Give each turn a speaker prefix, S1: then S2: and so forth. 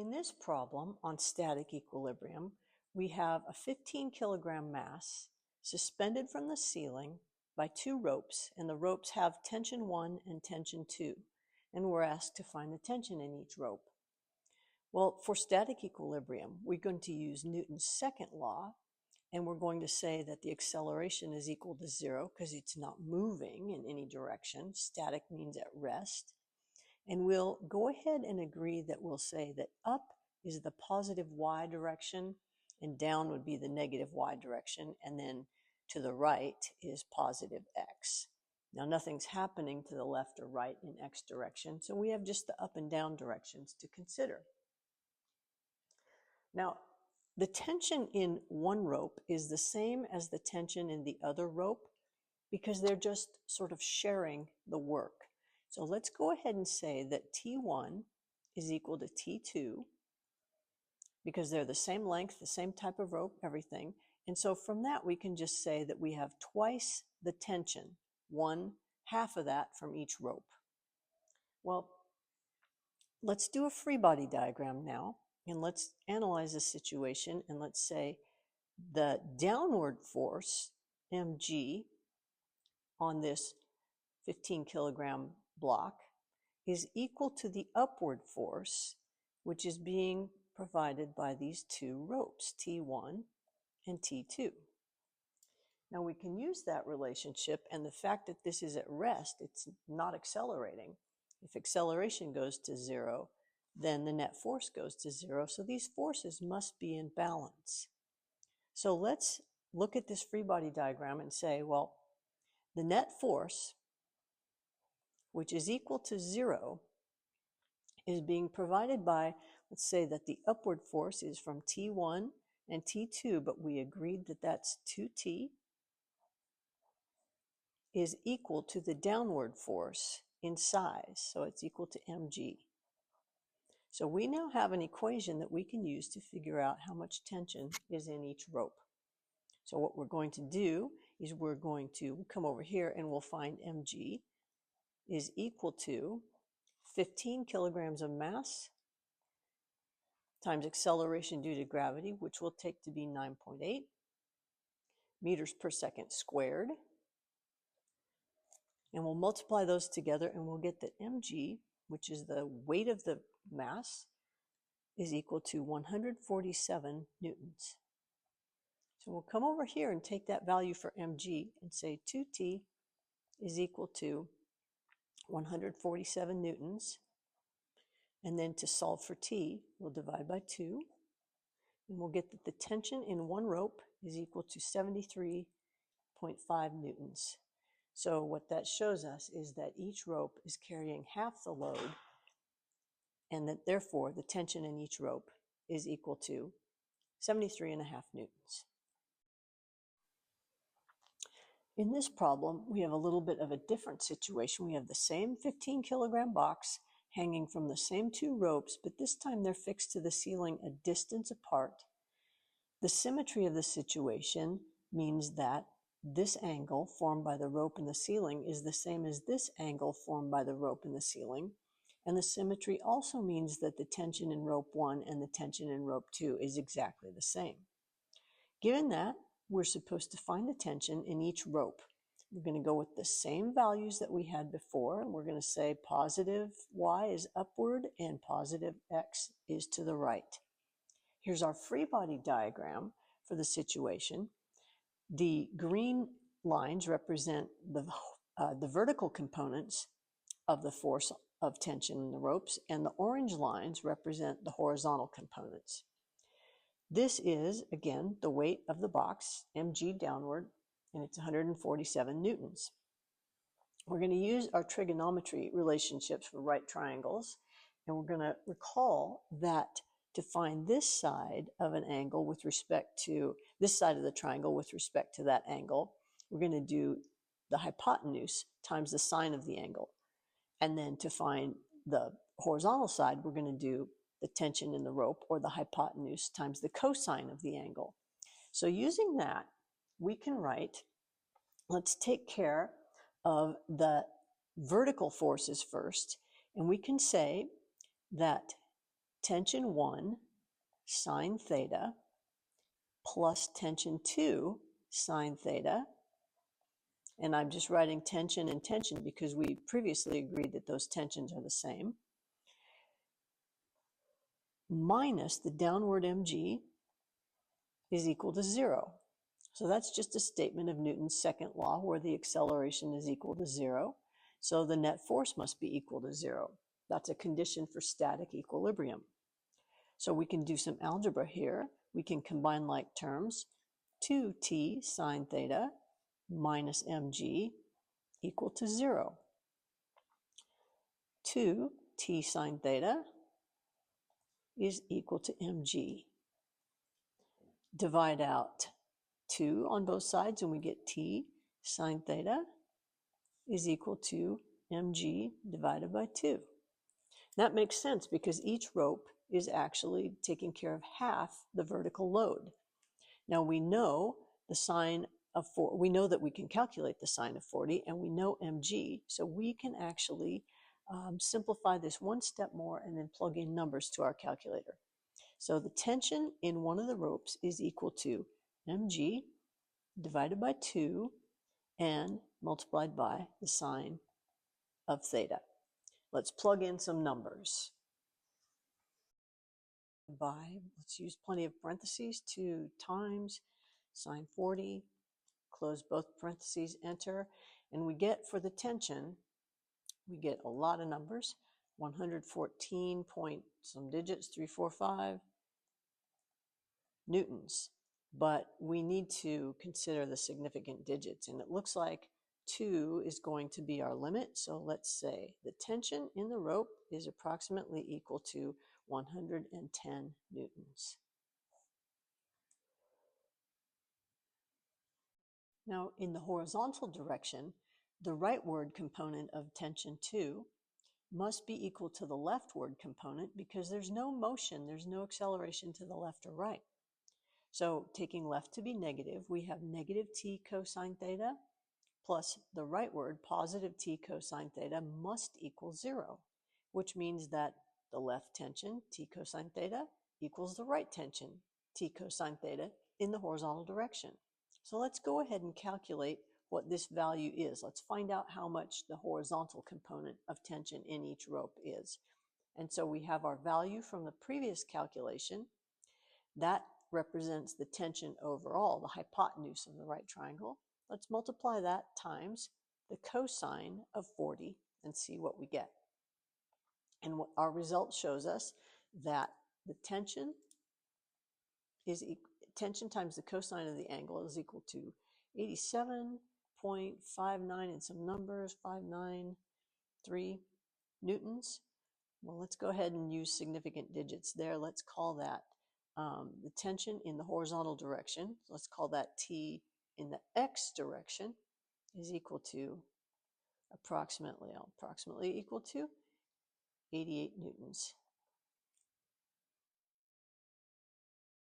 S1: In this problem on static equilibrium, we have a 15 kilogram mass suspended from the ceiling by two ropes, and the ropes have tension 1 and tension 2, and we're asked to find the tension in each rope. Well, for static equilibrium, we're going to use Newton's second law, and we're going to say that the acceleration is equal to 0 because it's not moving in any direction. Static means at rest. And we'll go ahead and agree that we'll say that up is the positive y direction and down would be the negative y direction, and then to the right is positive x. Now nothing's happening to the left or right in x direction, so we have just the up and down directions to consider. Now, the tension in one rope is the same as the tension in the other rope because they're just sort of sharing the work. So let's go ahead and say that T1 is equal to T2 because they're the same length, the same type of rope, everything. And so from that, we can just say that we have twice the tension, 1/2 of that from each rope. Well, let's do a free body diagram now, and let's analyze the situation, and let's say the downward force, mg, on this 15 kilogram block is equal to the upward force, which is being provided by these two ropes, T1 and T2. Now we can use that relationship, and the fact that this is at rest, it's not accelerating. If acceleration goes to 0, then the net force goes to 0, so these forces must be in balance. So let's look at this free body diagram and say, well, the net force, which is equal to 0, is being provided by, let's say that the upward force is from T1 and T2, but we agreed that that's 2T, is equal to the downward force in size, so it's equal to mg. So we now have an equation that we can use to figure out how much tension is in each rope. So what we're going to do is we're going to come over here and we'll find mg is equal to 15 kilograms of mass times acceleration due to gravity, which we'll take to be 9.8 meters per second squared. And we'll multiply those together and we'll get that mg, which is the weight of the mass, is equal to 147 newtons. So we'll come over here and take that value for mg and say 2t is equal to 147 newtons. And then to solve for t, we'll divide by 2. And we'll get that the tension in one rope is equal to 73.5 newtons. So what that shows us is that each rope is carrying half the load, and that therefore the tension in each rope is equal to 73.5 newtons. In this problem, we have a little bit of a different situation. We have the same 15 kilogram box hanging from the same two ropes, but this time they're fixed to the ceiling a distance apart. The symmetry of the situation means that this angle formed by the rope in the ceiling is the same as this angle formed by the rope in the ceiling. And the symmetry also means that the tension in rope 1 and the tension in rope 2 is exactly the same. Given that, we're supposed to find the tension in each rope. We're going to go with the same values that we had before, and we're going to say positive y is upward and positive x is to the right. Here's our free body diagram for the situation. The green lines represent the vertical components of the force of tension in the ropes, and the orange lines represent the horizontal components. This is, again, the weight of the box, mg downward, and it's 147 newtons. We're going to use our trigonometry relationships for right triangles, and we're going to recall that to find this side of an angle with respect to this side of the triangle with respect to that angle, we're going to do the hypotenuse times the sine of the angle. And then to find the horizontal side, we're going to do the tension in the rope, or the hypotenuse times the cosine of the angle. So using that, we can write, let's take care of the vertical forces first, and we can say that tension 1 sine theta plus tension 2 sine theta, and I'm just writing tension and tension because we previously agreed that those tensions are the same, minus the downward mg is equal to 0. So that's just a statement of Newton's second law where the acceleration is equal to 0. So the net force must be equal to 0. That's a condition for static equilibrium. So we can do some algebra here. We can combine like terms. 2t sine theta minus mg equal to 0. 2t sine theta is equal to mg. Divide out 2 on both sides and we get t sine theta is equal to mg divided by 2. That makes sense because each rope is actually taking care of half the vertical load. Now we know the sine of 4, we know that we can calculate the sine of 40 and we know mg, so we can actually simplify this one step more and then plug in numbers to our calculator. So the tension in one of the ropes is equal to mg divided by 2 and multiplied by the sine of theta. Let's plug in some numbers. Let's use plenty of parentheses, 2 times sine 40, close both parentheses, enter, and we get for the tension, we get a lot of numbers, 114 point some digits, 345 newtons. But we need to consider the significant digits, and it looks like 2 is going to be our limit. So let's say the tension in the rope is approximately equal to 110 newtons. Now, in the horizontal direction, the rightward component of tension 2 must be equal to the leftward component because there's no motion, there's no acceleration to the left or right. So taking left to be negative, we have negative t cosine theta plus the rightward positive t cosine theta must equal 0, which means that the left tension, t cosine theta, equals the right tension, t cosine theta, in the horizontal direction. So let's go ahead and calculate what this value is. Let's find out how much the horizontal component of tension in each rope is. And so we have our value from the previous calculation. That represents the tension overall, the hypotenuse of the right triangle. Let's multiply that times the cosine of 40 and see what we get. And what our result shows us that the tension times the cosine of the angle is equal to 87.59 and some numbers, 593 newtons. Well, let's go ahead and use significant digits there. Let's call that the tension in the horizontal direction. Let's call that T in the X direction is equal to approximately equal to 88 newtons.